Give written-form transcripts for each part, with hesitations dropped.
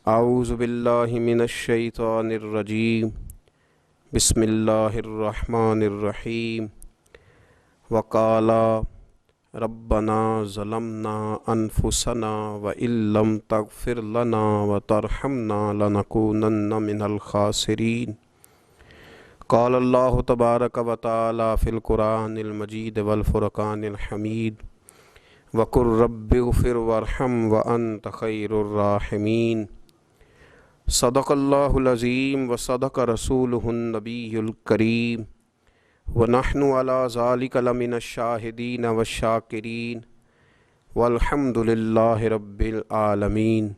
اعوذ باللہ من الشیطان الرجیم بسم اللہ الرحمن الرحیم وقالا ربنا ظلمنا انفسنا وان لم تغفر لنا وترحمنا لنکونن من الخاسرین قال اللہ تبارک و تعالی فی القرآن المجید والفرقان الحمید وقل رب اغفر وارحم وانت خیر الراحمین صدق اللہ العظیم وصدق رسولہ النبی الکریم ونحن علی ذلک لمن الشاہدین والشاکرین والحمد للہ رب العالمین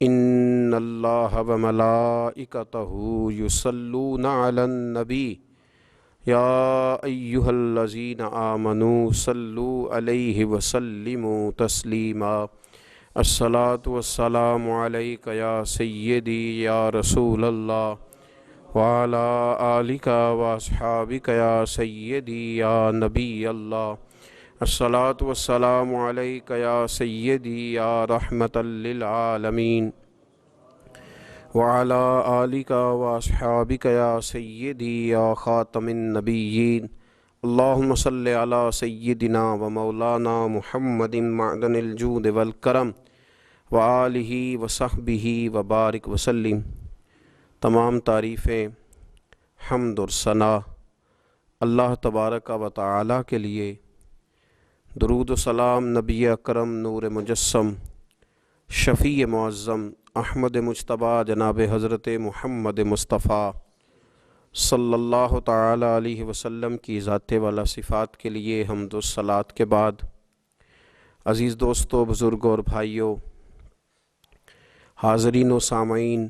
ان اللہ وملائکتہ یصلون علی النبی یا ایہا الذین آمنوا صلوا علیہ وسلموا تسلیما الصلاۃ والسلام علیک یا سیدی یا رسول اللہ وعلی آلک واصحابک یا سیدی یا نبی اللہ الصلاۃ والسلام علیک یا سیدی یا رحمۃ للعالمین وعلی آلک واصحابک یا سیدی یا خاتم النبیین اللہم صلی علی سیدنا و مولانا محمد معدن الجود والکرم وآلہ وصحبہ وبارک وسلم۔ تمام تعریفیں، حمد اور ثنا اللہ تبارک و تعالی کے لیے، درود و سلام نبی اکرم نور مجسم شفیع معظم احمد مجتبیٰ جناب حضرت محمد مصطفیٰ صلی اللہ تعالی علیہ وسلم کی ذات والا صفات کے لیے حمد و صلات کے بعد، عزیز دوستو، بزرگوں اور بھائیوں، حاضرین و سامعین،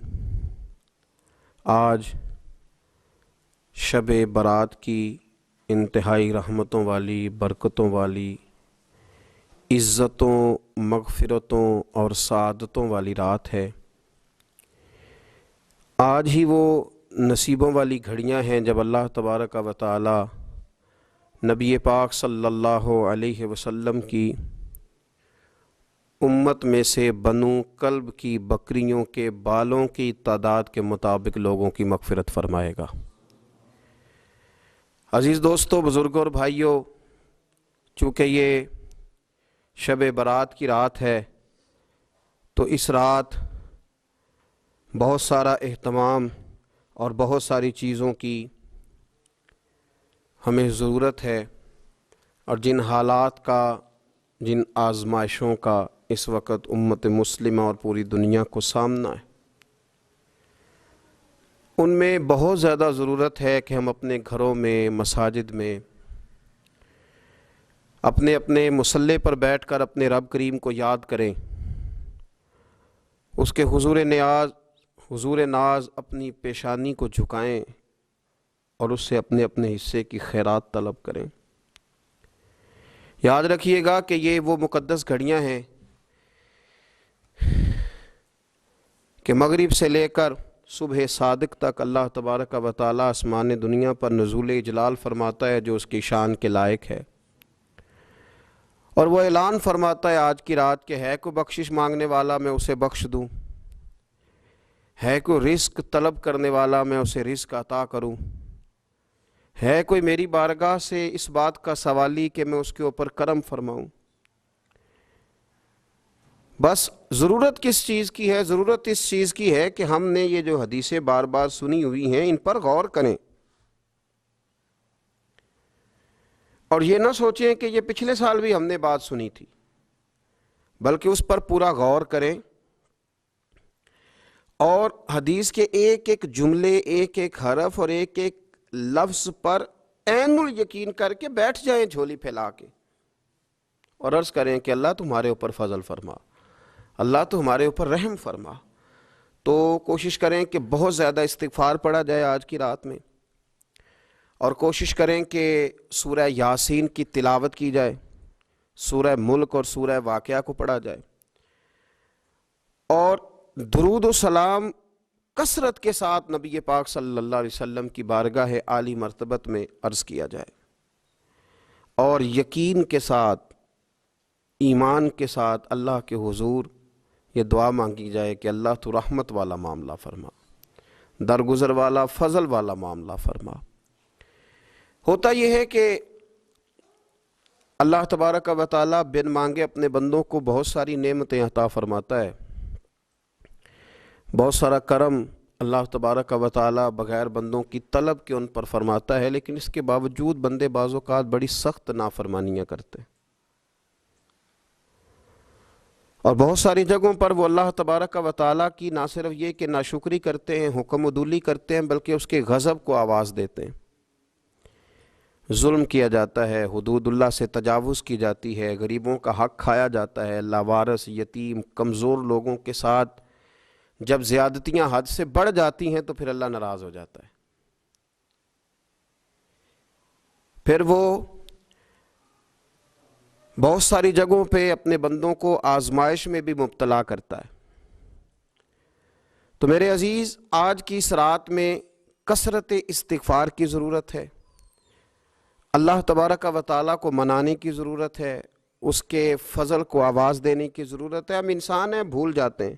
آج شب برات کی انتہائی رحمتوں والی، برکتوں والی، عزتوں، مغفرتوں اور سعادتوں والی رات ہے۔ آج ہی وہ نصیبوں والی گھڑیاں ہیں جب اللہ تبارک و تعالی نبی پاک صلی اللہ علیہ وسلم کی امت میں سے بنو کلب کی بکریوں کے بالوں کی تعداد کے مطابق لوگوں کی مغفرت فرمائے گا۔ عزیز دوستو، بزرگوں اور بھائیوں، چونکہ یہ شب برات کی رات ہے تو اس رات بہت سارا اہتمام اور بہت ساری چیزوں کی ہمیں ضرورت ہے، اور جن حالات کا، جن آزمائشوں کا اس وقت امت مسلمہ اور پوری دنیا کو سامنا ہے، ان میں بہت زیادہ ضرورت ہے کہ ہم اپنے گھروں میں، مساجد میں، اپنے اپنے مصلی پر بیٹھ کر اپنے رب کریم کو یاد کریں، اس کے حضور ناز اپنی پیشانی کو جھکائیں اور اس سے اپنے اپنے حصے کی خیرات طلب کریں۔ یاد رکھیے گا کہ یہ وہ مقدس گھڑیاں ہیں کہ مغرب سے لے کر صبح صادق تک اللہ تبارک و تعالی آسمان دنیا پر نزول اجلال فرماتا ہے جو اس کی شان کے لائق ہے، اور وہ اعلان فرماتا ہے آج کی رات کہ ہے کوئی بخشش مانگنے والا میں اسے بخش دوں، ہے کوئی رزق طلب کرنے والا میں اسے رزق عطا کروں، ہے کوئی میری بارگاہ سے اس بات کا سوالی کہ میں اس کے اوپر کرم فرماؤں۔ بس ضرورت کس چیز کی ہے؟ ضرورت اس چیز کی ہے کہ ہم نے یہ جو حدیثیں بار بار سنی ہوئی ہیں ان پر غور کریں، اور یہ نہ سوچیں کہ یہ پچھلے سال بھی ہم نے بات سنی تھی، بلکہ اس پر پورا غور کریں اور حدیث کے ایک ایک جملے، ایک ایک حرف اور ایک ایک لفظ پر عین الیقین کر کے بیٹھ جائیں جھولی پھیلا کے، اور عرض کریں کہ اللہ تمہارے اوپر فضل فرما، اللہ تو ہمارے اوپر رحم فرما۔ تو کوشش کریں کہ بہت زیادہ استغفار پڑھا جائے آج کی رات میں، اور کوشش کریں کہ سورہ یاسین کی تلاوت کی جائے، سورہ ملک اور سورہ واقعہ کو پڑھا جائے، اور درود و سلام کثرت کے ساتھ نبی پاک صلی اللہ علیہ وسلم کی بارگاہ عالی مرتبت میں عرض کیا جائے، اور یقین کے ساتھ، ایمان کے ساتھ اللہ کے حضور یہ دعا مانگی جائے کہ اللہ تو رحمت والا معاملہ فرما، درگزر والا فضل والا معاملہ فرما۔ ہوتا یہ ہے کہ اللہ تبارک و تعالیٰ بن مانگے اپنے بندوں کو بہت ساری نعمتیں عطا فرماتا ہے، بہت سارا کرم اللہ تبارک و تعالیٰ بغیر بندوں کی طلب کے ان پر فرماتا ہے، لیکن اس کے باوجود بندے بعض اوقات بڑی سخت نافرمانیاں کرتے ہیں، اور بہت ساری جگہوں پر وہ اللہ تبارک و تعالیٰ کی نہ صرف یہ کہ ناشکری کرتے ہیں، حکم و عدولی کرتے ہیں، بلکہ اس کے غضب کو آواز دیتے ہیں۔ ظلم کیا جاتا ہے، حدود اللہ سے تجاوز کی جاتی ہے، غریبوں کا حق کھایا جاتا ہے، لاوارث، یتیم، کمزور لوگوں کے ساتھ جب زیادتیاں حد سے بڑھ جاتی ہیں تو پھر اللہ ناراض ہو جاتا ہے، پھر وہ بہت ساری جگہوں پہ اپنے بندوں کو آزمائش میں بھی مبتلا کرتا ہے۔ تو میرے عزیز، آج کی اس رات میں کثرت استغفار کی ضرورت ہے، اللہ تبارک و تعالیٰ کو منانے کی ضرورت ہے، اس کے فضل کو آواز دینے کی ضرورت ہے۔ ہم انسان ہیں، بھول جاتے ہیں،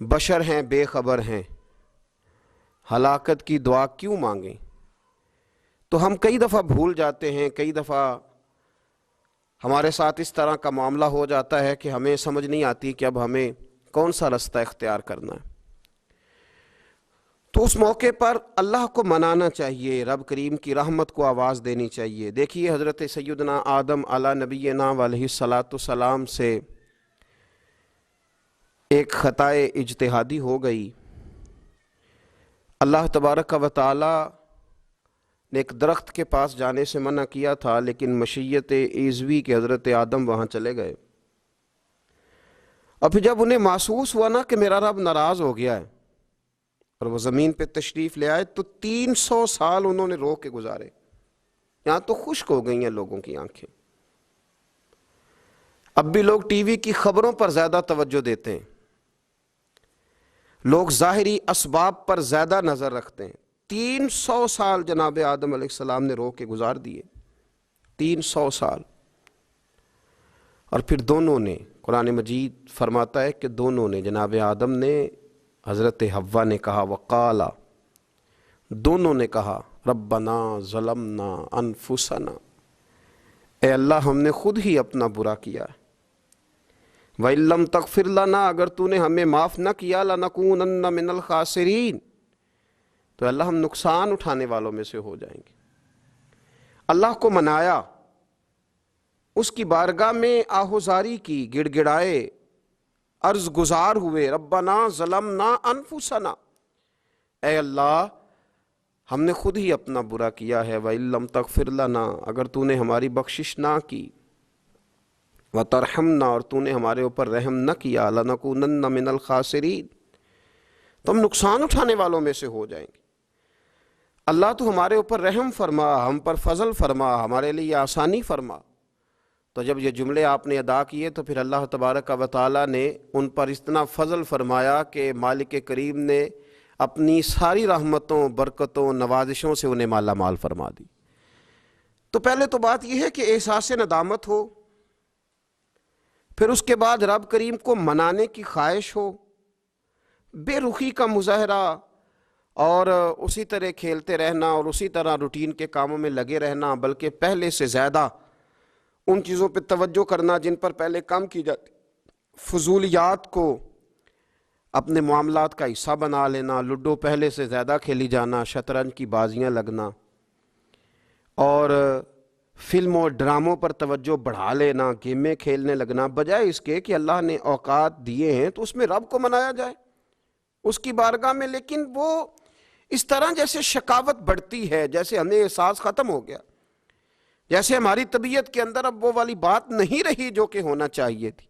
بشر ہیں، بے خبر ہیں، ہلاکت کی دعا کیوں مانگیں؟ تو ہم کئی دفعہ بھول جاتے ہیں، کئی دفعہ ہمارے ساتھ اس طرح کا معاملہ ہو جاتا ہے کہ ہمیں سمجھ نہیں آتی کہ اب ہمیں کون سا رستہ اختیار کرنا ہے۔ تو اس موقع پر اللہ کو منانا چاہیے، رب کریم کی رحمت کو آواز دینی چاہیے۔ دیکھیے حضرت سیدنا آدم علی نبینا علیہ الصلاۃ والسلام سے ایک خطائے اجتہادی ہو گئی، اللہ تبارک و تعالی نے ایک درخت کے پاس جانے سے منع کیا تھا، لیکن مشیت ایزوی کے حضرت آدم وہاں چلے گئے، اور پھر جب انہیں محسوس ہوا نا کہ میرا رب ناراض ہو گیا ہے اور وہ زمین پہ تشریف لے آئے، تو 300 سال انہوں نے رو کے گزارے، یہاں تو خشک ہو گئی ہیں لوگوں کی آنکھیں۔ اب بھی لوگ ٹی وی کی خبروں پر زیادہ توجہ دیتے ہیں، لوگ ظاہری اسباب پر زیادہ نظر رکھتے ہیں۔ 300 سال جناب آدم علیہ السلام نے رو کے گزار دیے، 300 سال، اور پھر دونوں نے، قرآن مجید فرماتا ہے کہ دونوں نے، جناب آدم نے، حضرت حوا نے کہا، وقالا، دونوں نے کہا، ربنا ظلمنا انفسنا، اے اللہ ہم نے خود ہی اپنا برا کیا ہے، وَإِن لَّمْ تَغْفِرْ لَنَا، اگر تو نے ہمیں معاف نہ کیا، لَنَكُونَنَّ مِنَ الْخَاسِرِينَ، تو اللہ ہم نقصان اٹھانے والوں میں سے ہو جائیں گے۔ اللہ کو منایا، اس کی بارگاہ میں آہوزاری کی، گڑ گڑائے، عرض گزار ہوئے، ربنا ظلمنا انفسنا، اے اللہ ہم نے خود ہی اپنا برا کیا ہے، وَإِن لَّمْ تَغْفِرْ لَنَا، اگر تو نے ہماری بخشش نہ کی، وَتَرْحَمْنَا، اور تو نے ہمارے اوپر رحم نہ کیا، لَنَكُونَنَّ مِنَ الْخَاسِرِينَ، تو ہم نقصان اٹھانے والوں میں سے ہو جائیں گے۔ اللہ تو ہمارے اوپر رحم فرما، ہم پر فضل فرما، ہمارے لیے آسانی فرما۔ تو جب یہ جملے آپ نے ادا کیے تو پھر اللہ تبارک و تعالیٰ نے ان پر اتنا فضل فرمایا کہ مالک کریم نے اپنی ساری رحمتوں، برکتوں، نوازشوں سے انہیں مالا مال فرما دی۔ تو پہلے تو بات یہ ہے کہ احساس ندامت ہو، پھر اس کے بعد رب کریم کو منانے کی خواہش ہو، بے رخی کا مظاہرہ، اور اسی طرح کھیلتے رہنا اور اسی طرح روٹین کے کاموں میں لگے رہنا، بلکہ پہلے سے زیادہ ان چیزوں پہ توجہ کرنا جن پر پہلے کام کی جاتی، فضولیات کو اپنے معاملات کا حصہ بنا لینا، لوڈو پہلے سے زیادہ کھیلی جانا، شطرنج کی بازیاں لگنا، اور فلموں ڈراموں پر توجہ بڑھا لینا، گیمیں کھیلنے لگنا، بجائے اس کے کہ اللہ نے اوقات دیے ہیں تو اس میں رب کو منایا جائے اس کی بارگاہ میں۔ لیکن وہ اس طرح جیسے شقاوت بڑھتی ہے، جیسے ہمیں احساس ختم ہو گیا، جیسے ہماری طبیعت کے اندر اب وہ والی بات نہیں رہی جو کہ ہونا چاہیے تھی۔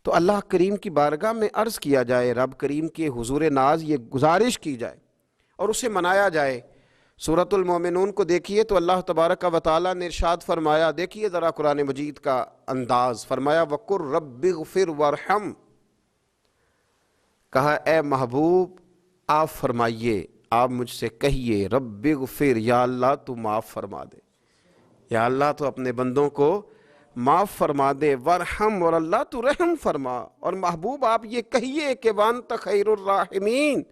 تو اللہ کریم کی بارگاہ میں عرض کیا جائے، رب کریم کے حضور ناز یہ گزارش کی جائے اور اسے منایا جائے۔ سورۃ المومنون کو دیکھیے تو اللہ تبارک و تعالیٰ نے ارشاد فرمایا، دیکھیے ذرا قرآن مجید کا انداز، فرمایا وَقُلْ رَبِّ اغْفِرْ وَارْحَمْ، کہا اے محبوب آپ فرمائیے، آپ مجھ سے کہیے، رب اغفر، یا اللہ تو معاف فرما دے، یا اللہ تو اپنے بندوں کو معاف فرما دے، ورحم، اور اللہ تو رحم فرما۔ اور محبوب آپ یہ کہیے کہ وانت خیر الراحمین،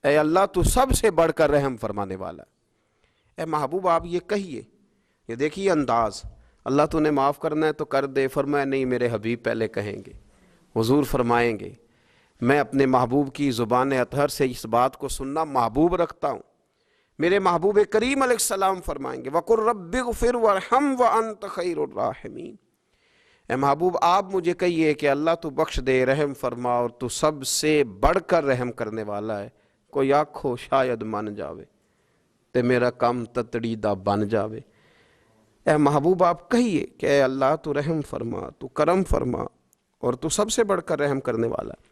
اے اللہ تو سب سے بڑھ کر رحم فرمانے والا ہے۔ اے محبوب آپ یہ کہیے، یہ دیکھیے انداز، اللہ تو نے معاف کرنا ہے تو کر دے، فرمایا نہیں میرے حبیب پہلے کہیں گے، حضور فرمائیں گے میں اپنے محبوب کی زبان اطہر سے اس بات کو سننا محبوب رکھتا ہوں۔ میرے محبوب کریم علیہ السلام فرمائیں گے وَقُلْ رَبِّ اغْفِرْ وَارْحَمْ وَأَنْتَ خَيْرُ الرَّاحِمِينَ۔ اے محبوب آپ مجھے کہیے کہ اللہ تو بخش دے، رحم فرما، اور تو سب سے بڑھ کر رحم کرنے والا ہے۔ کوئی آکھو شاید من جاوے تے میرا کام تتڑیدہ بن جاوے۔ اے محبوب آپ کہیے کہ اے اللہ تو رحم فرما، تو کرم فرما، اور تو سب سے بڑھ کر رحم کرنے والا ہے۔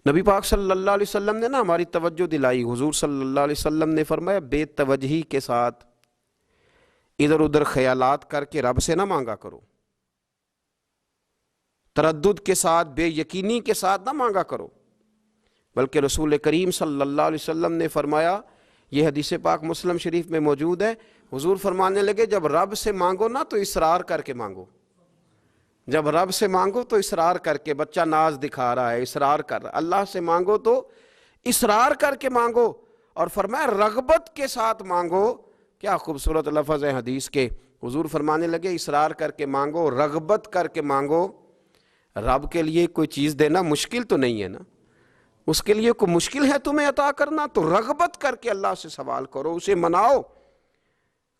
نبی پاک صلی اللہ علیہ وسلم نے ہماری توجہ دلائی۔ حضور صلی اللہ علیہ وسلم نے فرمایا بے توجہی کے ساتھ ادھر ادھر خیالات کر کے رب سے نہ مانگا کرو، تردد کے ساتھ، بے یقینی کے ساتھ نہ مانگا کرو، بلکہ رسول کریم صلی اللہ علیہ وسلم نے فرمایا، یہ حدیث پاک مسلم شریف میں موجود ہے، حضور فرمانے لگے جب رب سے مانگو نا تو اصرار کر کے مانگو۔ جب رب سے مانگو تو اصرار کر کے، بچہ ناز دکھا رہا ہے اصرار کر رہا ہے، اللہ سے مانگو تو اصرار کر کے مانگو، اور فرمایا رغبت کے ساتھ مانگو۔ کیا خوبصورت لفظ ہے حدیث کے، حضور فرمانے لگے اصرار کر کے مانگو، رغبت کر کے مانگو۔ رب کے لیے کوئی چیز دینا مشکل تو نہیں ہے نا، اس کے لیے کوئی مشکل ہے تمہیں عطا کرنا؟ تو رغبت کر کے اللہ سے سوال کرو، اسے مناؤ۔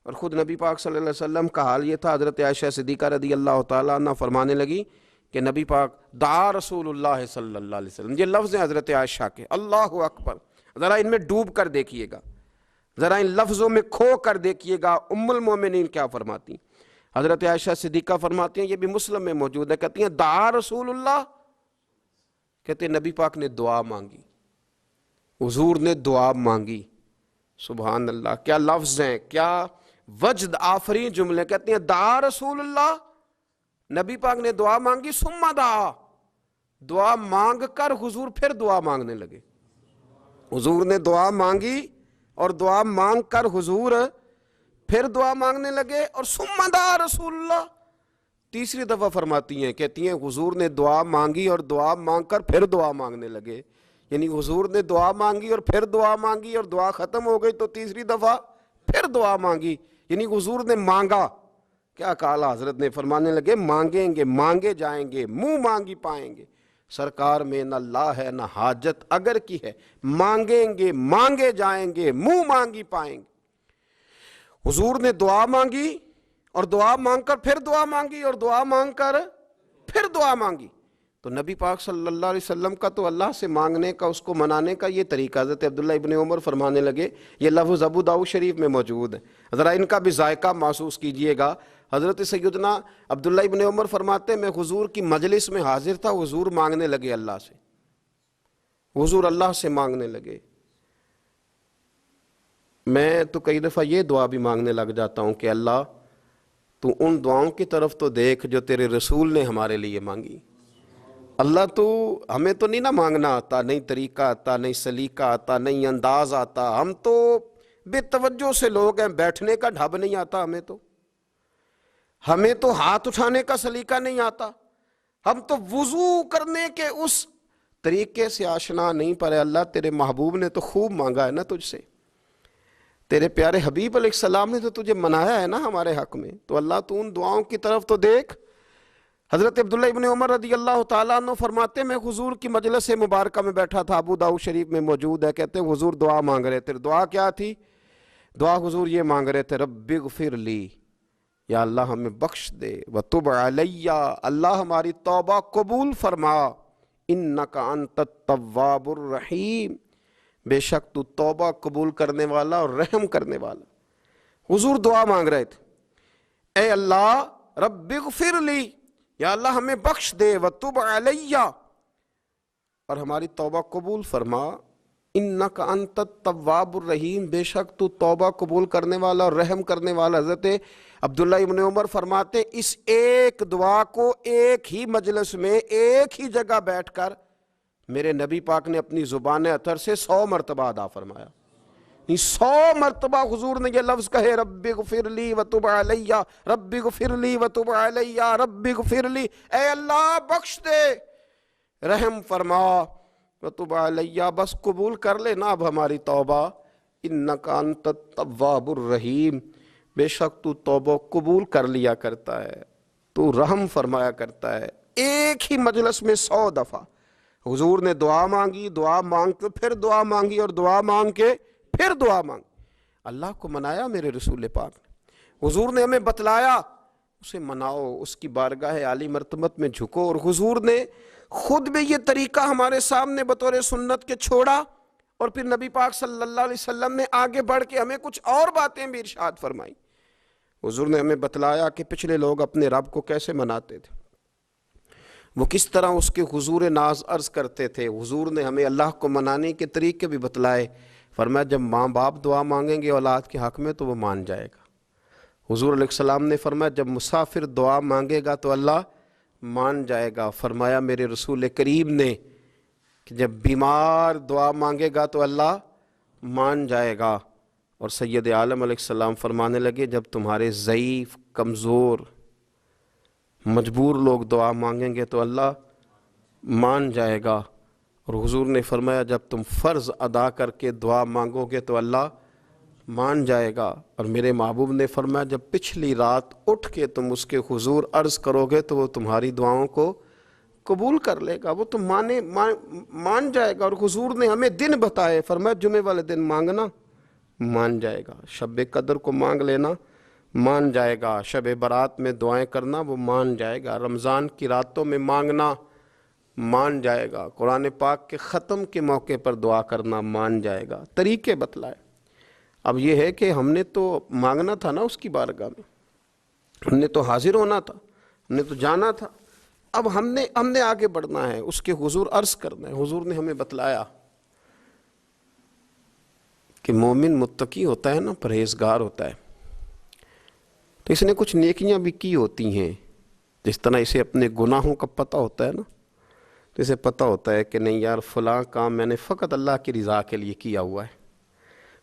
اور خود نبی پاک صلی اللہ علیہ وسلم کا حال یہ تھا، حضرت عائشہ صدیقہ رضی اللہ تعالیٰ عنہ فرمانے لگی کہ نبی پاک دعا رسول اللہ صلی اللہ علیہ وسلم، یہ لفظ ہیں حضرت عائشہ کے، اللہ اکبر، ذرا ان میں ڈوب کر دیکھیے گا، ذرا ان لفظوں میں کھو کر دیکھیے گا ام المومنین کیا فرماتی ہیں۔ حضرت عائشہ صدیقہ فرماتی ہیں، یہ بھی مسلم میں موجود ہے، کہتی ہیں دعا رسول اللہ، کہتے ہیں نبی پاک نے دعا مانگی، حضور نے دعا مانگی۔ سبحان اللہ، کیا لفظ ہیں، کیا وجد آفرین جملے، کہتے ہیں دعا رسول اللہ، نبی پاک نے دعا مانگی، ثم دعا، دعا مانگ کر حضور پھر دعا مانگنے لگے۔ حضور نے دعا مانگی اور دعا مانگ کر حضور پھر دعا مانگنے لگے، اور ثم دعا رسول اللہ، تیسری دفعہ فرماتی ہیں، کہتی ہیں حضور نے دعا مانگی اور دعا مانگ کر پھر دعا مانگنے لگے، یعنی حضور نے دعا مانگی اور پھر دعا مانگی، اور دعا ختم ہو گئی تو تیسری دفعہ پھر دعا مانگی، یعنی حضور نے مانگا۔ کیا کہا حضرت نے، فرمانے لگے مانگیں گے مانگے جائیں گے، منہ مانگی پائیں گے، سرکار میں نہ لا ہے نہ حاجت اگر کی ہے، مانگیں گے مانگے جائیں گے، منہ مانگی پائیں گے۔ حضور نے دعا مانگی اور دعا مانگ کر پھر دعا مانگی، اور دعا مانگ کر پھر دعا مانگی۔ تو نبی پاک صلی اللہ علیہ وسلم کا تو اللہ سے مانگنے کا، اس کو منانے کا یہ طریقہ، حضرت عبداللہ ابن عمر فرمانے لگے، یہ لفظ ابو داؤد شریف میں موجود ہے، ذرا ان کا بھی ذائقہ محسوس کیجئے گا۔ حضرت سیدنا عبداللہ ابن عمر فرماتے ہیں میں حضور کی مجلس میں حاضر تھا، حضور مانگنے لگے اللہ سے، حضور اللہ سے مانگنے لگے۔ میں تو کئی دفعہ یہ دعا بھی مانگنے لگ جاتا ہوں کہ اللہ تو ان دعاؤں کی طرف تو دیکھ جو تیرے رسول نے ہمارے لیے مانگی۔ اللہ تو ہمیں تو نہیں نہ مانگنا آتا، نہیں طریقہ آتا، نہیں سلیقہ آتا، نہیں انداز آتا، ہم تو بے توجہ سے لوگ ہیں، بیٹھنے کا ڈھب نہیں آتا ہمیں تو ہاتھ اٹھانے کا سلیقہ نہیں آتا، ہم تو وضو کرنے کے اس طریقے سے آشنا نہیں، پر اللہ تیرے محبوب نے تو خوب مانگا ہے نا تجھ سے، تیرے پیارے حبیب علیہ السلام نے تو تجھے منایا ہے نا ہمارے حق میں، تو اللہ تو ان دعاؤں کی طرف تو دیکھ۔ حضرت عبداللہ ابن عمر رضی اللہ تعالیٰ عنہ فرماتے میں حضور کی مجلس مبارکہ میں بیٹھا تھا، ابو داؤد شریف میں موجود ہے، کہتے ہیں حضور دعا مانگ رہے تھے۔ دعا کیا تھی؟ دعا حضور یہ مانگ رہے تھے، رب اغفر لی، یا اللہ ہمیں بخش دے، وتب علی، اللہ ہماری توبہ قبول فرما، انک انت التواب الرحیم، بے شک تو توبہ قبول کرنے والا اور رحم کرنے والا۔ حضور دعا مانگ رہے تھے، اے اللہ رب اغفر لی، یا اللہ ہمیں بخش دے، وتب علی، اور ہماری توبہ قبول فرما، انک انت التواب الرحیم، بے شک تو توبہ قبول کرنے والا اور رحم کرنے والا۔ حضرت عبداللہ ابن عمر فرماتے اس ایک دعا کو ایک ہی مجلس میں ایک ہی جگہ بیٹھ کر میرے نبی پاک نے اپنی زبان اطہر سے 100 مرتبہ ادا فرمایا، 100 مرتبہ حضور نے یہ لفظ کہے رب اغفر لی وتب علیہ، رب اغفر لی وتب علیہ، رب اغفر لی، اے اللہ بخش دے، رحم فرما، وتب علیہ، بس قبول کر لے نا اب ہماری توبہ، انک انت التواب الرحیم، بے شک تو توبہ قبول کر لیا کرتا ہے، تو رحم فرمایا کرتا ہے۔ ایک ہی مجلس میں 100 دفعہ حضور نے دعا مانگی، دعا مانگ کے پھر دعا مانگی، اور دعا مانگ کے پھر دعا مانگی۔ اللہ کو منایا میرے رسول پاک نے، حضور نے ہمیں بتلایا، اسے مناؤ، اس کی بارگاہ عالی مرتبت میں جھکو، اور حضور نے خود بھی یہ طریقہ ہمارے سامنے بطور سنت کے چھوڑا، اور پھر نبی پاک صلی اللہ علیہ وسلم نے آگے بڑھ کے ہمیں کچھ اور باتیں بھی ارشاد فرمائی۔ حضور نے ہمیں بتلایا کہ پچھلے لوگ اپنے رب کو کیسے مناتے تھے، وہ کس طرح اس کے حضور ناز عرض کرتے تھے۔ حضور نے ہمیں اللہ کو منانے کے طریقے بھی بتلائے، فرمایا جب ماں باپ دعا مانگیں گے اولاد کے حق میں تو وہ مان جائے گا۔ حضور علیہ السلام نے فرمایا جب مسافر دعا مانگے گا تو اللہ مان جائے گا۔ فرمایا میرے رسول کریم نے کہ جب بیمار دعا مانگے گا تو اللہ مان جائے گا۔ اور سید عالم علیہ السلام فرمانے لگے جب تمہارے ضعیف، کمزور، مجبور لوگ دعا مانگیں گے تو اللہ مان جائے گا۔ اور حضور نے فرمایا جب تم فرض ادا کر کے دعا مانگو گے تو اللہ مان جائے گا۔ اور میرے محبوب نے فرمایا جب پچھلی رات اٹھ کے تم اس کے حضور عرض کرو گے تو وہ تمہاری دعاؤں کو قبول کر لے گا، وہ تم مان جائے گا۔ اور حضور نے ہمیں دن بتائے، فرمایا جمعے والے دن مانگنا مان جائے گا، شب قدر کو مانگ لینا مان جائے گا، شب برات میں دعائیں کرنا وہ مان جائے گا، رمضان کی راتوں میں مانگنا مان جائے گا، قرآن پاک کے ختم کے موقع پر دعا کرنا مان جائے گا۔ طریقے بتلائے۔ اب یہ ہے کہ ہم نے تو مانگنا تھا نا اس کی بارگاہ میں، ہم نے تو حاضر ہونا تھا، ہم نے تو جانا تھا، اب ہم نے آگے بڑھنا ہے، اس کے حضور عرض کرنا ہے۔ حضور نے ہمیں بتلایا کہ مومن متقی ہوتا ہے نا، پرہیزگار ہوتا ہے، تو اس نے کچھ نیکیاں بھی کی ہوتی ہیں، جس طرح اسے اپنے گناہوں کا پتہ ہوتا ہے نا، تو اسے پتہ ہوتا ہے کہ نہیں یار فلاں کام میں نے فقط اللہ کی رضا کے لیے کیا ہوا ہے،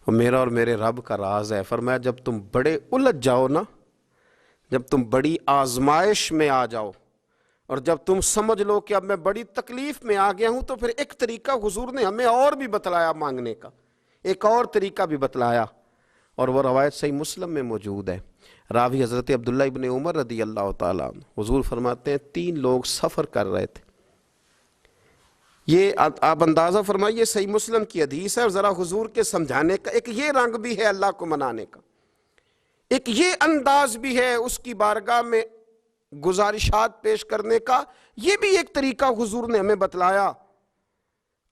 وہ میرا اور میرے رب کا راز ہے۔ فرمایا جب تم بڑے الجھ جاؤ نا، جب تم بڑی آزمائش میں آ جاؤ، اور جب تم سمجھ لو کہ اب میں بڑی تکلیف میں آ گیا ہوں، تو پھر ایک طریقہ حضور نے ہمیں اور بھی بتلایا مانگنے کا، ایک اور طریقہ بھی بتلایا، اور وہ روایت صحیح مسلم میں موجود ہے۔ راوی حضرت عبداللہ ابن عمر رضی اللہ تعالیٰ عنہ، حضور فرماتے ہیں 3 لوگ سفر کر رہے تھے، یہ آپ اندازہ فرمائیے صحیح مسلم کی حدیث ہے، اور ذرا حضور کے سمجھانے کا ایک یہ رنگ بھی ہے اللہ کو منانے کا، ایک یہ انداز بھی ہے اس کی بارگاہ میں گزارشات پیش کرنے کا، یہ بھی ایک طریقہ حضور نے ہمیں بتلایا۔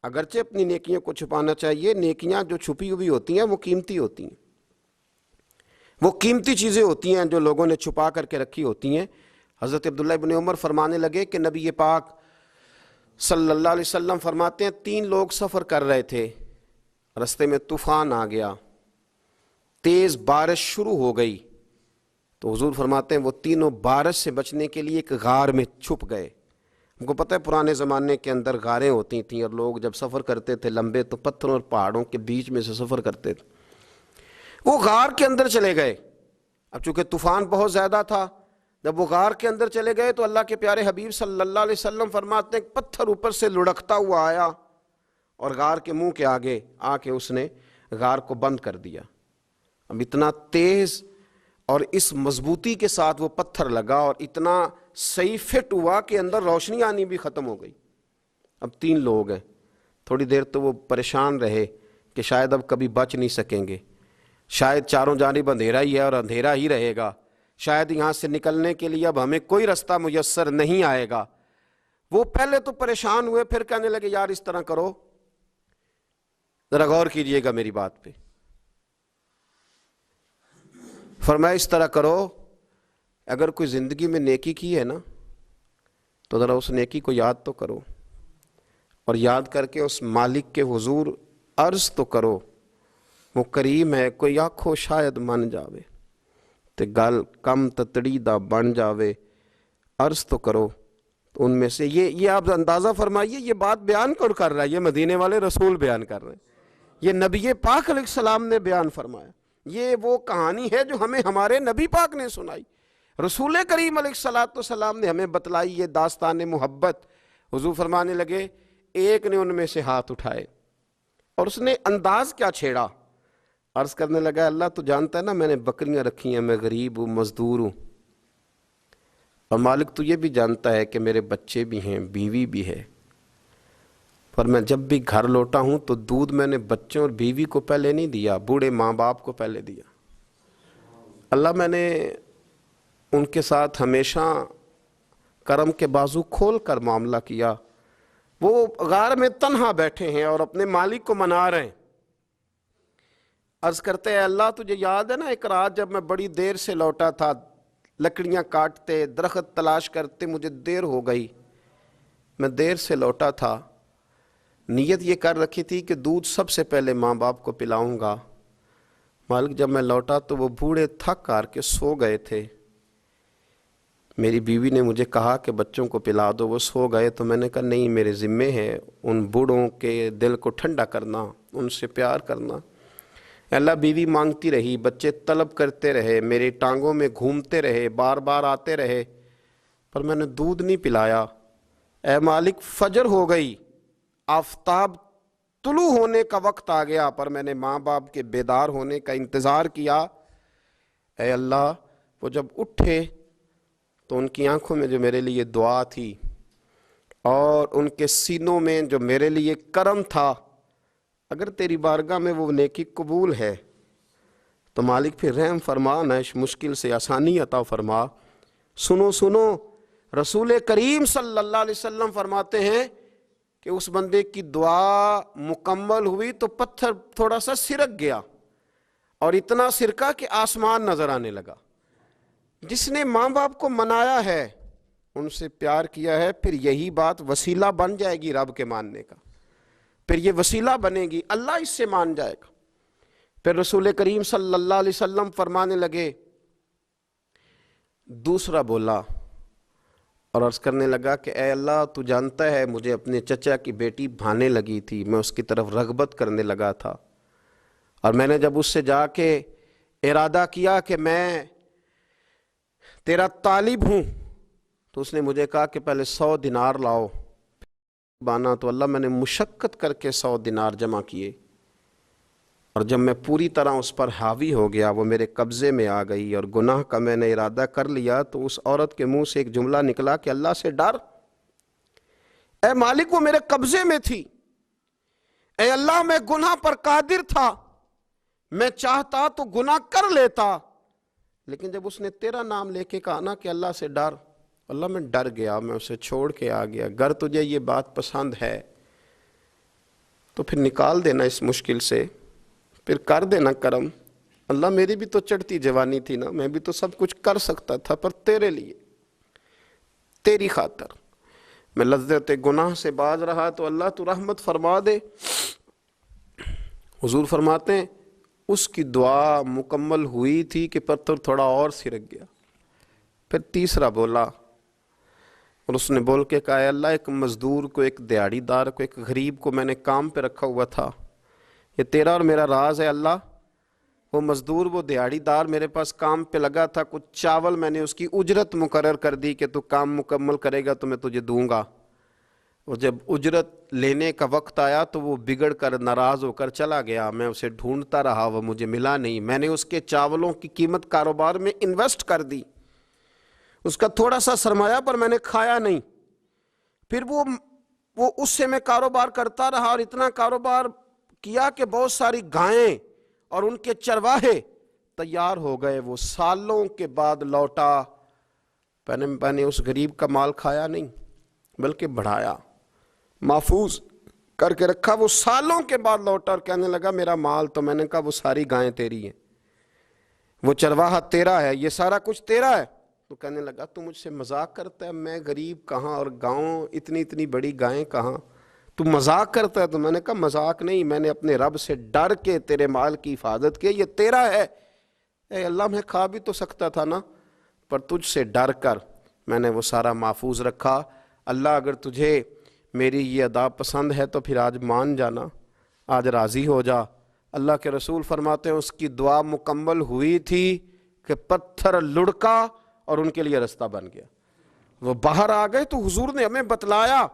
اگرچہ اپنی نیکیوں کو چھپانا چاہیے، نیکیاں جو چھپی ہوئی ہوتی ہیں وہ قیمتی ہوتی ہیں، وہ قیمتی چیزیں ہوتی ہیں جو لوگوں نے چھپا کر کے رکھی ہوتی ہیں۔ حضرت عبداللہ ابن عمر فرمانے لگے کہ نبی پاک صلی اللہ علیہ وسلم فرماتے ہیں 3 لوگ سفر کر رہے تھے، رستے میں طوفان آ گیا، تیز بارش شروع ہو گئی، تو حضور فرماتے ہیں وہ تینوں بارش سے بچنے کے لیے ایک غار میں چھپ گئے۔ ہم کو پتہ ہے پرانے زمانے کے اندر غاریں ہوتی تھیں، اور لوگ جب سفر کرتے تھے لمبے تو پتھروں اور پہاڑوں کے بیچ میں سے سفر کرتے تھے، وہ غار کے اندر چلے گئے۔ اب چونکہ طوفان بہت زیادہ تھا، جب وہ غار کے اندر چلے گئے تو اللہ کے پیارے حبیب صلی اللہ علیہ وسلم فرماتے ہیں پتھر اوپر سے لڑکتا ہوا آیا اور غار کے منہ کے آگے آ کے اس نے غار کو بند کر دیا۔ اب اتنا تیز اور اس مضبوطی کے ساتھ وہ پتھر لگا اور اتنا صحیح فٹ ہوا کہ اندر روشنی آنی بھی ختم ہو گئی۔ اب 3 لوگ ہیں، تھوڑی دیر تو وہ پریشان رہے کہ شاید اب کبھی بچ نہیں سکیں گے، شاید چاروں جانب اندھیرا ہی ہے اور اندھیرا ہی رہے گا، شاید یہاں سے نکلنے کے لیے اب ہمیں کوئی رستہ میسر نہیں آئے گا۔ وہ پہلے تو پریشان ہوئے، پھر کہنے لگے یار اس طرح کرو، ذرا غور کیجئے گا میری بات پہ۔ فرمایا اس طرح کرو، اگر کوئی زندگی میں نیکی کی ہے نا تو ذرا اس نیکی کو یاد تو کرو، اور یاد کر کے اس مالک کے حضور عرض تو کرو، وہ کریم ہے، کوئی آنکھو شاید من جاوے تے گل کم تتڑی دا بن جاوے، عرض تو کرو۔ تو ان میں سے یہ آپ اندازہ فرمائیے، یہ بات بیان کر رہا ہے، یہ مدینے والے رسول بیان کر رہے ہیں، یہ نبی پاک علیہ السلام نے بیان فرمایا، یہ وہ کہانی ہے جو ہمیں ہمارے نبی پاک نے سنائی، رسول کریم علیہ السلام نے ہمیں بتلائی، یہ داستان محبت۔ حضور فرمانے لگے ایک نے ان میں سے ہاتھ اٹھائے اور اس نے انداز کیا چھیڑا، عرض کرنے لگا اللہ تو جانتا ہے نا میں نے بکریاں رکھی ہیں، میں غریب ہوں، مزدور ہوں، اور مالک تو یہ بھی جانتا ہے کہ میرے بچے بھی ہیں، بیوی بھی ہے، پر میں جب بھی گھر لوٹا ہوں تو دودھ میں نے بچوں اور بیوی کو پہلے نہیں دیا، بوڑھے ماں باپ کو پہلے دیا۔ اللہ میں نے ان کے ساتھ ہمیشہ کرم کے بازو کھول کر معاملہ کیا، وہ غار میں تنہا بیٹھے ہیں اور اپنے مالک کو منا رہے ہیں۔ عرض کرتے ہیں اللہ تجھے یاد ہے نا ایک رات جب میں بڑی دیر سے لوٹا تھا، لکڑیاں کاٹتے، درخت تلاش کرتے، مجھے دیر ہو گئی، میں دیر سے لوٹا تھا، نیت یہ کر رکھی تھی کہ دودھ سب سے پہلے ماں باپ کو پلاؤں گا، مالک جب میں لوٹا تو وہ بوڑھے تھک کر کے سو گئے تھے، میری بیوی نے مجھے کہا کہ بچوں کو پلا دو، وہ سو گئے، تو میں نے کہا نہیں میرے ذمے ہے ان بوڑھوں کے دل کو ٹھنڈا کرنا، ان سے پیار کرنا۔ اللہ بیوی مانگتی رہی، بچے طلب کرتے رہے، میری ٹانگوں میں گھومتے رہے، بار بار آتے رہے، پر میں نے دودھ نہیں پلایا۔ اے مالک فجر ہو گئی، آفتاب طلوع ہونے کا وقت آ گیا، پر میں نے ماں باپ کے بیدار ہونے کا انتظار کیا۔ اے اللہ وہ جب اٹھے تو ان کی آنکھوں میں جو میرے لیے دعا تھی اور ان کے سینوں میں جو میرے لیے کرم تھا، اگر تیری بارگاہ میں وہ نیکی قبول ہے تو مالک پھر رحم فرما، نہ اس مشکل سے آسانی عطا فرما۔ سنو سنو، رسول کریم صلی اللہ علیہ وسلم فرماتے ہیں کہ اس بندے کی دعا مکمل ہوئی تو پتھر تھوڑا سا سرک گیا، اور اتنا سرکا کہ آسمان نظر آنے لگا۔ جس نے ماں باپ کو منایا ہے، ان سے پیار کیا ہے، پھر یہی بات وسیلہ بن جائے گی رب کے ماننے کا، پھر یہ وسیلہ بنے گی، اللہ اس سے مان جائے گا۔ پھر رسول کریم صلی اللہ علیہ وسلم فرمانے لگے، دوسرا بولا اور عرض کرنے لگا کہ اے اللہ تو جانتا ہے مجھے اپنے چچا کی بیٹی بھانے لگی تھی، میں اس کی طرف رغبت کرنے لگا تھا، اور میں نے جب اس سے جا کے ارادہ کیا کہ میں تیرا طالب ہوں، تو اس نے مجھے کہا کہ پہلے 100 دینار لاؤ بانا، تو اللہ میں نے مشقت کر کے 100 دینار جمع کیے، اور جب میں پوری طرح اس پر حاوی ہو گیا، وہ میرے قبضے میں آ گئی اور گناہ کا میں نے ارادہ کر لیا، تو اس عورت کے منہ سے ایک جملہ نکلا کہ اللہ سے ڈر، اے مالک وہ میرے قبضے میں تھی، اے اللہ میں گناہ پر قادر تھا، میں چاہتا تو گناہ کر لیتا، لیکن جب اس نے تیرا نام لے کے کہا نا کہ اللہ سے ڈر، اللہ میں ڈر گیا، میں اسے چھوڑ کے آ گیا۔ اگر تجھے یہ بات پسند ہے تو پھر نکال دینا اس مشکل سے، پھر کر دینا کرم۔ اللہ میری بھی تو چڑھتی جوانی تھی نا، میں بھی تو سب کچھ کر سکتا تھا، پر تیرے لیے، تیری خاطر میں لذت گناہ سے باز رہا، تو اللہ تو رحمت فرما دے۔ حضور فرماتے ہیں اس کی دعا مکمل ہوئی تھی کہ پتھر تھوڑا اور سرک گیا۔ پھر تیسرا بولا اور اس نے بول کے کہا اے اللہ ایک مزدور کو، ایک دیہڑی دار کو، ایک غریب کو میں نے کام پہ رکھا ہوا تھا، یہ تیرا اور میرا راز ہے اللہ۔ وہ مزدور، وہ دیہڑی دار میرے پاس کام پہ لگا تھا، کچھ چاول میں نے اس کی اجرت مقرر کر دی کہ تو کام مکمل کرے گا تو میں تجھے دوں گا، اور جب اجرت لینے کا وقت آیا تو وہ بگڑ کر ناراض ہو کر چلا گیا، میں اسے ڈھونڈتا رہا، وہ مجھے ملا نہیں، میں نے اس کے چاولوں کی قیمت کاروبار میں انویسٹ کر دی، اس کا تھوڑا سا سرمایہ پر میں نے کھایا نہیں، پھر وہ اس سے میں کاروبار کرتا رہا، اور اتنا کاروبار کیا کہ بہت ساری گائیں اور ان کے چرواہے تیار ہو گئے، وہ سالوں کے بعد لوٹا، میں نے اس غریب کا مال کھایا نہیں بلکہ بڑھایا، محفوظ کر کے رکھا، وہ سالوں کے بعد لوٹا اور کہنے لگا میرا مال، تو میں نے کہا وہ ساری گائیں تیری ہیں، وہ چرواہا تیرا ہے، یہ سارا کچھ تیرا ہے، تو کہنے لگا تو مجھ سے مذاق کرتا ہے، میں غریب کہاں اور گاؤں اتنی بڑی گائیں کہاں، تو مذاق کرتا ہے؟ تو میں نے کہا مذاق نہیں، میں نے اپنے رب سے ڈر کے تیرے مال کی حفاظت کی، یہ تیرا ہے۔ اے اللہ میں کھا بھی تو سکتا تھا نا، پر تجھ سے ڈر کر میں نے وہ سارا محفوظ رکھا۔ اللہ اگر تجھے میری یہ ادا پسند ہے تو پھر آج مان جانا، آج راضی ہو جا۔ اللہ کے رسول فرماتے ہیں اس کی دعا مکمل ہوئی تھی کہ پتھر لڑکا اور ان کے لیے رستہ بن گیا۔ وہ باہر آ گئے تو حضور نے ہمیں بتلایا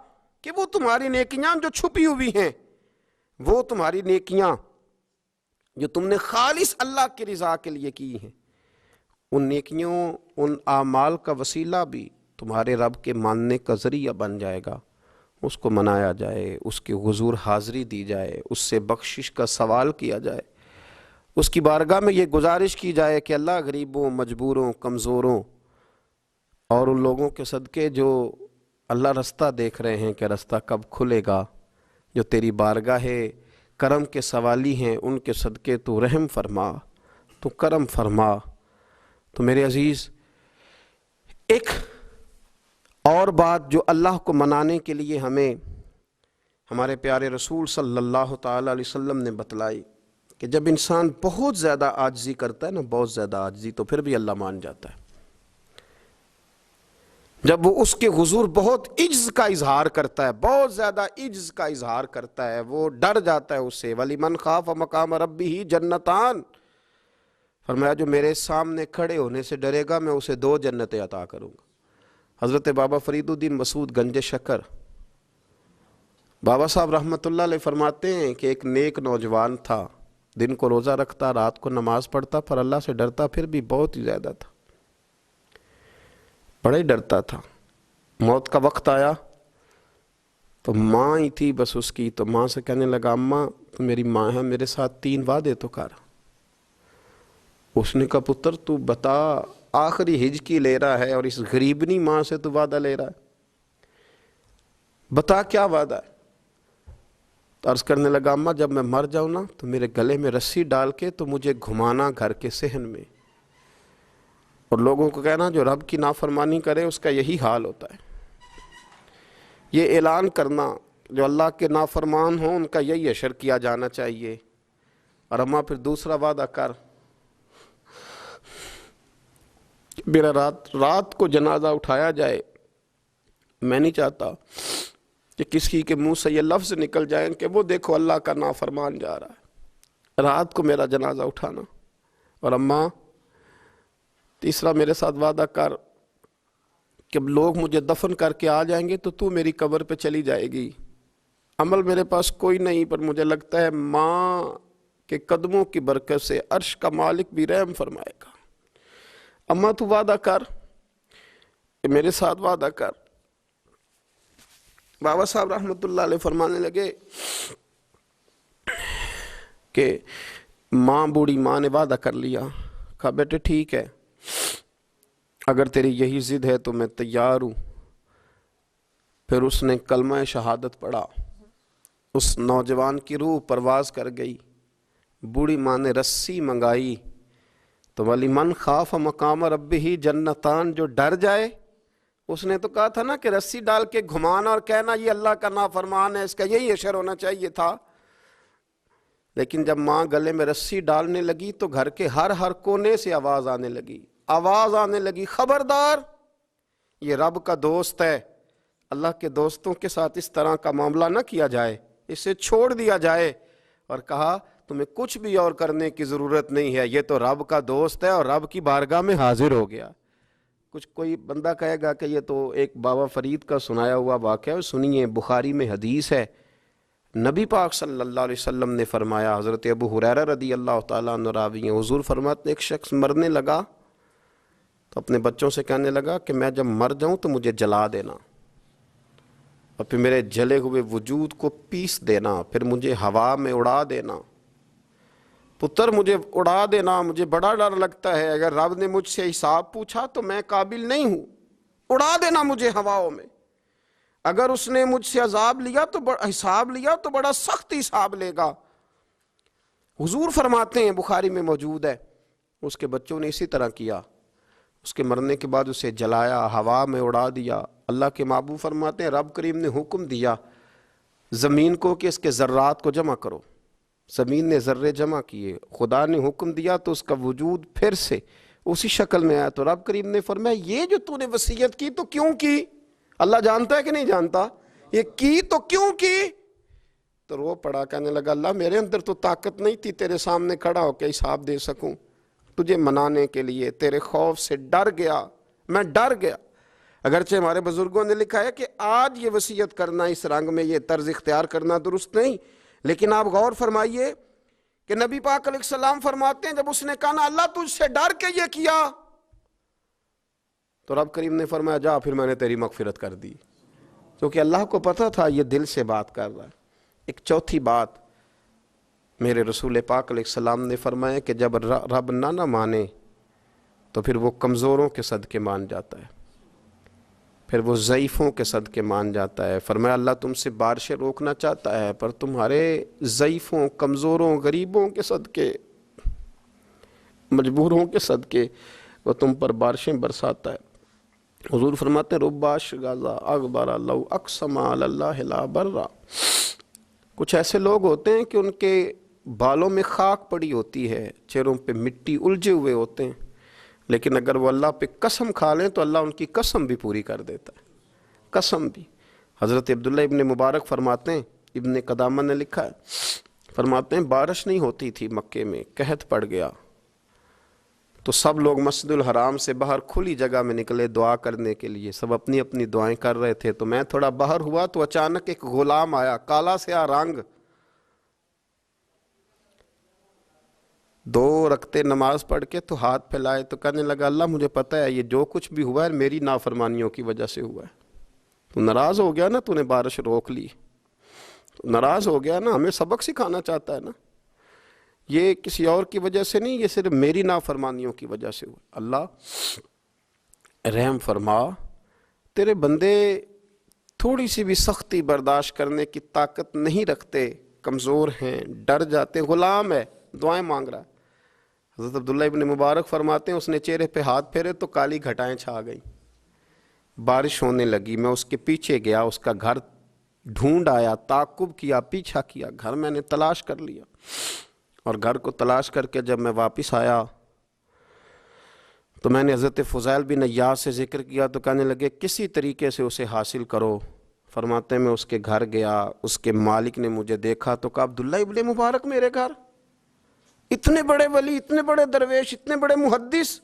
کہ وہ تمہاری نیکیاں جو چھپی ہوئی ہیں، وہ تمہاری نیکیاں جو تم نے خالص اللہ کی رضا کے لیے کی ہیں، ان نیکیوں، ان اعمال کا وسیلہ بھی تمہارے رب کے ماننے کا ذریعہ بن جائے گا۔ اس کو منایا جائے، اس کے حضور حاضری دی جائے، اس سے بخشش کا سوال کیا جائے، اس کی بارگاہ میں یہ گزارش کی جائے کہ اللہ غریبوں، مجبوروں، کمزوروں اور ان لوگوں کے صدقے جو اللہ رستہ دیکھ رہے ہیں کہ رستہ کب کھلے گا، جو تیری بارگاہ کرم کے سوالی ہیں، ان کے صدقے تو رحم فرما، تو کرم فرما۔ تو میرے عزیز، ایک اور بات جو اللہ کو منانے کے لیے ہمیں ہمارے پیارے رسول صلی اللہ تعالیٰ علیہ وسلم نے بتلائی کہ جب انسان بہت زیادہ عاجزی کرتا ہے نا، بہت زیادہ عاجزی، تو پھر بھی اللہ مان جاتا ہے۔ جب وہ اس کے حضور بہت عجز کا اظہار کرتا ہے، بہت زیادہ عجز کا اظہار کرتا ہے، وہ ڈر جاتا ہے اس سے۔ وَلِمَنْ خَافَ مَقَامَ رَبِّهِ جَنَّتَانِ، فرمایا جو میرے سامنے کھڑے ہونے سے ڈرے گا میں اسے 2 جنتیں عطا کروں گا۔ حضرت بابا فرید الدین مسعود گنج شکر بابا صاحب رحمۃ اللہ علیہ فرماتے ہیں کہ ایک نیک نوجوان تھا، دن کو روزہ رکھتا، رات کو نماز پڑھتا، پر اللہ سے ڈرتا پھر بھی بہت ہی زیادہ تھا، بڑا ہی ڈرتا تھا۔ موت کا وقت آیا تو ماں ہی تھی بس اس کی، تو ماں سے کہنے لگا اماں تو میری ماں ہے، میرے ساتھ 3 وعدے تو کر۔ اس نے کہا پتر تو بتا، آخری ہج کی لے رہا ہے اور اس غریبنی ماں سے تو وعدہ لے رہا ہے، بتا کیا وعدہ ہے؟ تو عرض کرنے لگا اماں جب میں مر جاؤں نا تو میرے گلے میں رسی ڈال کے تو مجھے گھمانا گھر کے صحن میں، اور لوگوں کو کہنا جو رب کی نافرمانی کرے اس کا یہی حال ہوتا ہے۔ یہ اعلان کرنا جو اللہ کے نافرمان ہوں ان کا یہی اشر کیا جانا چاہیے۔ اور اماں پھر دوسرا وعدہ کر، میرا رات کو جنازہ اٹھایا جائے، میں نہیں چاہتا کہ کسی کے منہ سے یہ لفظ نکل جائیں کہ وہ دیکھو اللہ کا نافرمان جا رہا ہے، رات کو میرا جنازہ اٹھانا۔ اور اماں تیسرا میرے ساتھ وعدہ کر کہ لوگ مجھے دفن کر کے آ جائیں گے تو میری قبر پہ چلی جائے گی، عمل میرے پاس کوئی نہیں، پر مجھے لگتا ہے ماں کے قدموں کی برکت سے عرش کا مالک بھی رحم فرمائے گا۔ اماں تو وعدہ کر کہ میرے ساتھ وعدہ کر۔ بابا صاحب رحمۃ اللہ علیہ فرمانے لگے کہ ماں، بوڑھی ماں نے وعدہ کر لیا۔ کہا بیٹے ٹھیک ہے، اگر تیری یہی ضد ہے تو میں تیار ہوں۔ پھر اس نے کلمہ شہادت پڑھا، اس نوجوان کی روح پرواز کر گئی۔ بوڑھی ماں نے رسی منگائی تو وَلِمَنْ خَافَ مَقَامَ رَبِّهِ جَنَّتَانِ، جو ڈر جائے، اس نے تو کہا تھا نا کہ رسی ڈال کے گھمانا اور کہنا یہ اللہ کا نافرمان ہے، اس کا یہی اشر ہونا چاہیے تھا۔ لیکن جب ماں گلے میں رسی ڈالنے لگی تو گھر کے ہر کونے سے آواز آنے لگی، خبردار یہ رب کا دوست ہے، اللہ کے دوستوں کے ساتھ اس طرح کا معاملہ نہ کیا جائے، اسے چھوڑ دیا جائے۔ اور کہا تمہیں کچھ بھی اور کرنے کی ضرورت نہیں ہے، یہ تو رب کا دوست ہے اور رب کی بارگاہ میں حاضر ہو گیا۔ کچھ کوئی بندہ کہے گا کہ یہ تو ایک بابا فرید کا سنایا ہوا واقعہ ہے، سنیے، بخاری میں حدیث ہے، نبی پاک صلی اللہ علیہ وسلم نے فرمایا، حضرت ابو ہریرہ رضی اللہ تعالیٰ عنہ راوی ہیں، حضور فرماتے ایک شخص مرنے لگا تو اپنے بچوں سے کہنے لگا کہ میں جب مر جاؤں تو مجھے جلا دینا، اور پھر میرے جلے ہوئے وجود کو پیس دینا، پھر مجھے ہوا میں اڑا دینا۔ پتر مجھے اڑا دینا، مجھے بڑا ڈر لگتا ہے، اگر رب نے مجھ سے حساب پوچھا تو میں قابل نہیں ہوں، اڑا دینا مجھے ہواؤں میں۔ اگر اس نے مجھ سے عذاب لیا تو حساب لیا تو بڑا سخت حساب لے گا۔ حضور فرماتے ہیں، بخاری میں موجود ہے، اس کے بچوں نے اسی طرح کیا، اس کے مرنے کے بعد اسے جلایا، ہوا میں اڑا دیا۔ اللہ کے محبوب فرماتے ہیں رب کریم نے حکم دیا زمین کو کہ اس کے ذرات کو جمع کرو، زمین نے ذرے جمع کیے، خدا نے حکم دیا تو اس کا وجود پھر سے اسی شکل میں آیا۔ تو رب کریم نے فرمایا یہ جو تو نے وصیت کی تو کیوں کی؟ اللہ جانتا ہے کہ نہیں جانتا؟ یہ کی تو کیوں کی؟ تو رو پڑا، کہنے لگا اللہ میرے اندر تو طاقت نہیں تھی تیرے سامنے کھڑا ہو کے حساب دے سکوں، تجھے منانے کے لیے تیرے خوف سے ڈر گیا، میں ڈر گیا۔ اگرچہ ہمارے بزرگوں نے لکھا ہے کہ آج یہ وصیت کرنا اس رنگ میں، یہ طرز اختیار کرنا درست نہیں، لیکن آپ غور فرمائیے کہ نبی پاک علیہ السلام فرماتے ہیں جب اس نے کہا نا اللہ تجھ سے ڈر کے یہ کیا، تو رب کریم نے فرمایا جا پھر میں نے تیری مغفرت کر دی، کیونکہ اللہ کو پتہ تھا یہ دل سے بات کر رہا ہے۔ ایک چوتھی بات میرے رسول پاک علیہ السلام نے فرمایا کہ جب رب نہ مانے تو پھر وہ کمزوروں کے صدقے مان جاتا ہے، پھر وہ ضعیفوں کے صدقے مان جاتا ہے۔ فرمایا اللہ تم سے بارشیں روکنا چاہتا ہے پر تمہارے ضعیفوں، کمزوروں، غریبوں کے صدقے، مجبوروں کے صدقے وہ تم پر بارشیں برساتا ہے۔ حضور فرماتے ہیں ربا شغازہ اغبر لو اقسم علی اللہ لا برا، کچھ ایسے لوگ ہوتے ہیں کہ ان کے بالوں میں خاک پڑی ہوتی ہے، چہروں پہ مٹی الجھے ہوئے ہوتے ہیں، لیکن اگر وہ اللہ پہ قسم کھا لیں تو اللہ ان کی قسم بھی پوری کر دیتا ہے، قسم بھی۔ حضرت عبداللہ ابن مبارک فرماتے ہیں، ابن قدامہ نے لکھا ہے، فرماتے ہیں بارش نہیں ہوتی تھی مکے میں، قحط پڑ گیا تو سب لوگ مسجد الحرام سے باہر کھلی جگہ میں نکلے دعا کرنے کے لیے، سب اپنی اپنی دعائیں کر رہے تھے، تو میں تھوڑا باہر ہوا تو اچانک ایک غلام آیا، کالا سیاہ رنگ، 2 رکعتیں نماز پڑھ کے تو ہاتھ پھیلائے تو کہنے لگا اللہ مجھے پتہ ہے یہ جو کچھ بھی ہوا ہے میری نافرمانیوں کی وجہ سے ہوا ہے، تو ناراض ہو گیا نا، تو نے بارش روک لی، تو ناراض ہو گیا نا، ہمیں سبق سکھانا چاہتا ہے نا، یہ کسی اور کی وجہ سے نہیں، یہ صرف میری نافرمانیوں کی وجہ سے ہوا۔ اللہ رحم فرما، تیرے بندے تھوڑی سی بھی سختی برداشت کرنے کی طاقت نہیں رکھتے، کمزور ہیں، ڈر جاتے، غلام ہے، دعائیں مانگ رہا ہے۔ حضرت عبداللہ ابن مبارک فرماتے ہیں اس نے چہرے پہ ہاتھ پھیرے تو کالی گھٹائیں چھا گئیں، بارش ہونے لگی، میں اس کے پیچھے گیا، اس کا گھر ڈھونڈ آیا، تعقب کیا، پیچھا کیا، گھر میں نے تلاش کر لیا، اور گھر کو تلاش کر کے جب میں واپس آیا تو میں نے حضرت فضیل بن عیاض سے ذکر کیا تو کہنے لگے کسی طریقے سے اسے حاصل کرو۔ فرماتے ہیں میں اس کے گھر گیا، اس کے مالک نے مجھے دیکھا تو کہا عبداللہ ابن مبارک میرے گھر، اتنے بڑے ولی، اتنے بڑے درویش، اتنے بڑے محدث۔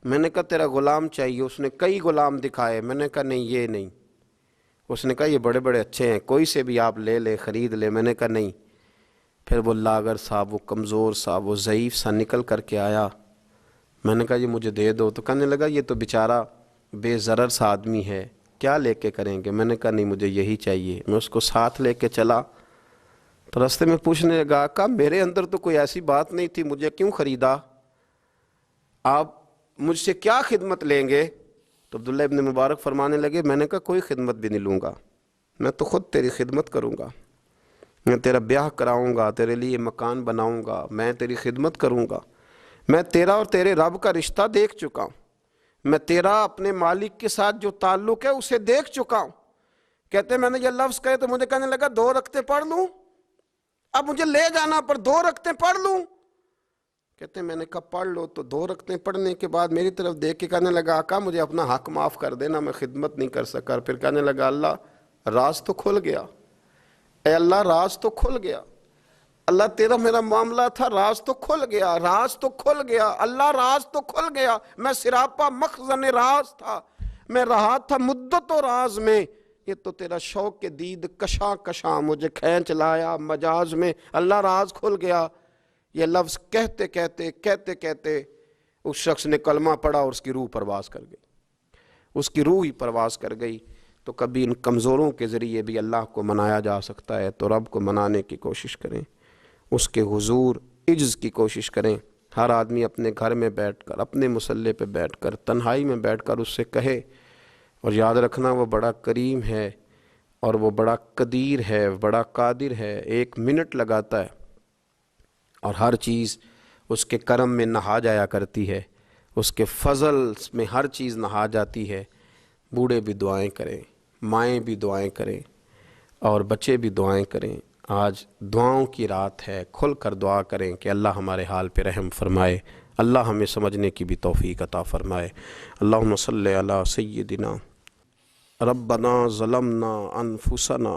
میں نے کہا تیرا غلام چاہیے، اس نے کئی غلام دکھائے، میں نے کہا نہیں یہ نہیں، اس نے کہا یہ بڑے بڑے اچھے ہیں، کوئی سے بھی آپ لے لے، خرید لے، میں نے کہا نہیں۔ پھر وہ لاغر صاحب، وہ کمزور صاحب، وہ ضعیف سا نکل کر کے آیا، میں نے کہا یہ مجھے دے دو، تو کہنے لگا یہ تو بیچارہ بے ضرر سا آدمی ہے، کیا لے کے کریں گے؟ میں نے کہا نہیں مجھے یہی چاہیے۔ میں اس کو ساتھ لے کے چلا تو راستے میں پوچھنے لگا کہ میرے اندر تو کوئی ایسی بات نہیں تھی، مجھے کیوں خریدا؟ آپ مجھ سے کیا خدمت لیں گے؟ تو عبداللہ ابن مبارک فرمانے لگے میں نے کہا کوئی خدمت بھی نہیں لوں گا، میں تو خود تیری خدمت کروں گا، میں تیرا بیاہ کراؤں گا، تیرے لیے مکان بناؤں گا، میں تیری خدمت کروں گا، میں تیرا اور تیرے رب کا رشتہ دیکھ چکا ہوں، میں تیرا اپنے مالک کے ساتھ جو تعلق ہے اسے دیکھ چکا ہوں۔ کہتے ہیں میں نے یہ لفظ کہے تو مجھے کہنے لگا 2 رکعتیں پڑھ لوں، اب مجھے لے جانا پر 2 رکعتیں پڑھ لوں؟ کہتے ہیں میں نے کہا پڑھ لو، تو 2 رکعتیں پڑھنے کے بعد میری طرف دیکھ کے کہنے لگا آقا مجھے اپنا حق معاف کر دینا، میں خدمت نہیں کر سکا۔ پھر کہنے لگا اللہ راز تو کھل گیا، اے اللہ راز تو کھل گیا، اللہ تیرا میرا معاملہ تھا، راز تو کھل گیا، راز تو کھل گیا، اللہ راز تو کھل گیا، میں سراپا مخزن راز تھا، میں رہا تھا مدت و راز میں، یہ تو تیرا شوق کے دید کشاں کشاں مجھے کھینچ لایا مجاز میں، اللہ راز کھل گیا۔ یہ لفظ کہتے کہتے کہتے کہتے اس شخص نے کلمہ پڑھا اور اس کی روح پرواز کر گئی، اس کی روح ہی پرواز کر گئی۔ تو کبھی ان کمزوروں کے ذریعے بھی اللہ کو منایا جا سکتا ہے، تو رب کو منانے کی کوشش کریں، اس کے حضور عجز کی کوشش کریں۔ ہر آدمی اپنے گھر میں بیٹھ کر، اپنے مصلے پہ بیٹھ کر، تنہائی میں بیٹھ کر اس سے کہے، اور یاد رکھنا وہ بڑا کریم ہے اور وہ بڑا قدیر ہے، بڑا قادر ہے، 1 منٹ لگاتا ہے اور ہر چیز اس کے کرم میں نہا جایا کرتی ہے، اس کے فضل میں ہر چیز نہا جاتی ہے۔ بوڑھے بھی دعائیں کریں، مائیں بھی دعائیں کریں، اور بچے بھی دعائیں کریں۔ آج دعاؤں کی رات ہے، کھل کر دعا کریں کہ اللہ ہمارے حال پہ رحم فرمائے، اللہ ہمیں سمجھنے کی بھی توفیق عطا فرمائے۔ اللہم صلی علی سیدنا ربنا ظلمنا انفسنا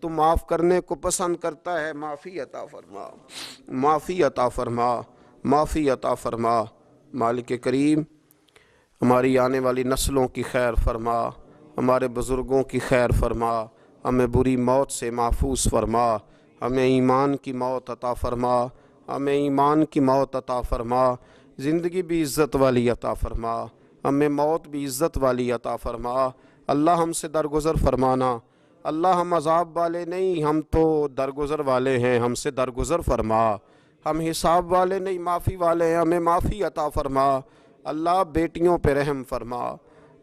تو معاف کرنے کو پسند کرتا ہے، معافی عطا فرما، معافی عطا فرما، معافی عطا فرما۔ مالک کریم ہماری آنے والی نسلوں کی خیر فرما، ہمارے بزرگوں کی خیر فرما، ہمیں بری موت سے محفوظ فرما، ہمیں ایمان کی موت عطا فرما، ہمیں ایمان کی موت عطا فرما، زندگی بھی عزت والی عطا فرما، ہمیں موت بھی عزت والی عطا فرما۔ اللہ ہم سے درگزر فرمانا، اللہ ہم عذاب والے نہیں، ہم تو درگزر والے ہیں، ہم سے درگزر فرما۔ ہم حساب والے نہیں، معافی والے ہیں، ہمیں معافی عطا فرما۔ اللہ بیٹیوں پہ رحم فرما،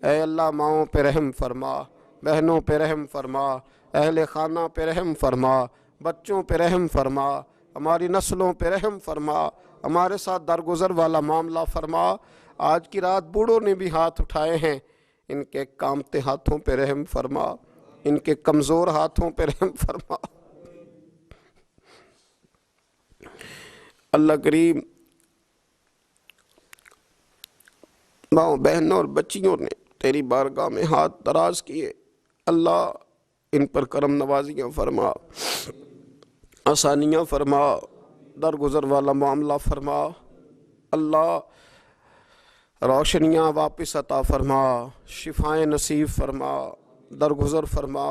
اے اللہ ماؤں پہ رحم فرما، بہنوں پہ رحم فرما، اہل خانہ پہ رحم فرما، بچوں پہ رحم فرما، ہماری نسلوں پہ رحم فرما، ہمارے ساتھ درگزر والا معاملہ فرما۔ آج کی رات بوڑھوں نے بھی ہاتھ اٹھائے ہیں، ان کے کامتے ہاتھوں پہ رحم فرما، ان کے کمزور ہاتھوں پہ رحم فرما۔ اللہ کریم ماؤں بہنوں اور بچیوں نے تیری بارگاہ میں ہاتھ دراز کیے، اللہ ان پر کرم نوازیاں فرما، آسانیاں فرما، درگزر والا معاملہ فرما، اللہ روشنیاں واپس عطا فرما، شفائیں نصیب فرما، درگزر فرما۔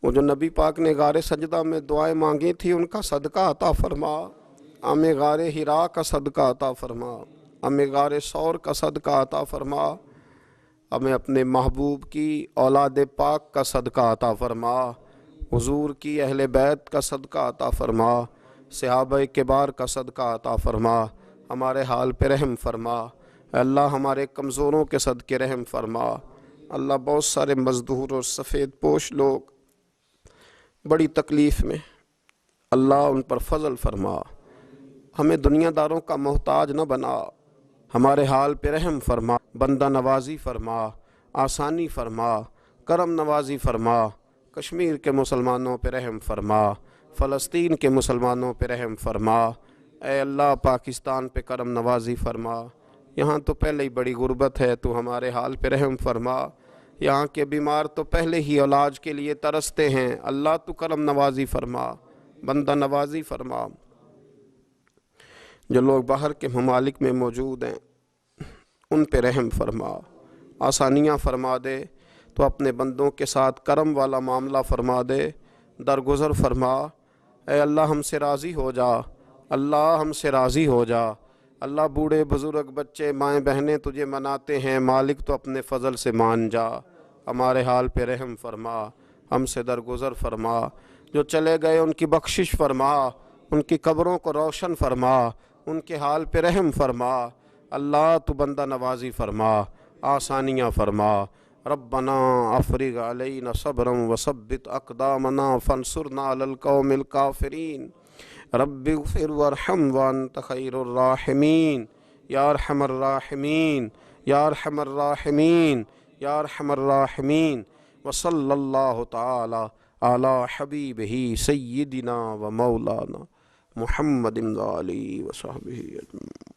وہ جو نبی پاک نے غار سجدہ میں دعائیں مانگی تھی ان کا صدقہ عطا فرما، ہمیں غار حرا کا صدقہ عطا فرما، ہمیں غار ثور کا صدقہ عطا فرما، ہمیں اپنے محبوب کی اولاد پاک کا صدقہ عطا فرما، حضور کی اہل بیت کا صدقہ عطا فرما، صحابہ کبار کا صدقہ عطا فرما، ہمارے حال پہ رحم فرما، اے اللہ ہمارے کمزوروں کے صدقے رحم فرما۔ اللہ بہت سارے مزدور اور سفید پوش لوگ بڑی تکلیف میں، اللہ ان پر فضل فرما، ہمیں دنیا داروں کا محتاج نہ بنا، ہمارے حال پہ رحم فرما، بندہ نوازی فرما، آسانی فرما، کرم نوازی فرما، کشمیر کے مسلمانوں پہ رحم فرما، فلسطین کے مسلمانوں پہ رحم فرما، اے اللہ پاکستان پہ کرم نوازی فرما۔ یہاں تو پہلے ہی بڑی غربت ہے، تو ہمارے حال پہ رحم فرما، یہاں کے بیمار تو پہلے ہی علاج کے لیے ترستے ہیں، اللہ تو کرم نوازی فرما، بندہ نوازی فرما۔ جو لوگ باہر کے ممالک میں موجود ہیں ان پہ رحم فرما، آسانیاں فرما دے، تو اپنے بندوں کے ساتھ کرم والا معاملہ فرما دے، درگزر فرما۔ اے اللہ ہم سے راضی ہو جا، اللہ ہم سے راضی ہو جا۔ اللہ بوڑھے بزرگ بچے مائیں بہنیں تجھے مناتے ہیں، مالک تو اپنے فضل سے مان جا، ہمارے حال پہ رحم فرما، ہم سے درگزر فرما۔ جو چلے گئے ان کی بخشش فرما، ان کی قبروں کو روشن فرما، ان کے حال پہ رحم فرما۔ اللہ تو بندہ نوازی فرما، آسانیاں فرما۔ ربنا افرغ علینا صبرا وثبت اقدامنا فانصرنا علی القوم الکافرین۔ رب اغفر وارحم وانت خیر الراحمین، یا ارحم الراحمین، یا ارحم الراحمین، یا ارحم الراحمین۔ وصلی اللہ تعالی علی حبیبہ سیدنا و مولانا محمد و آلہ و صحبہ اجمعین۔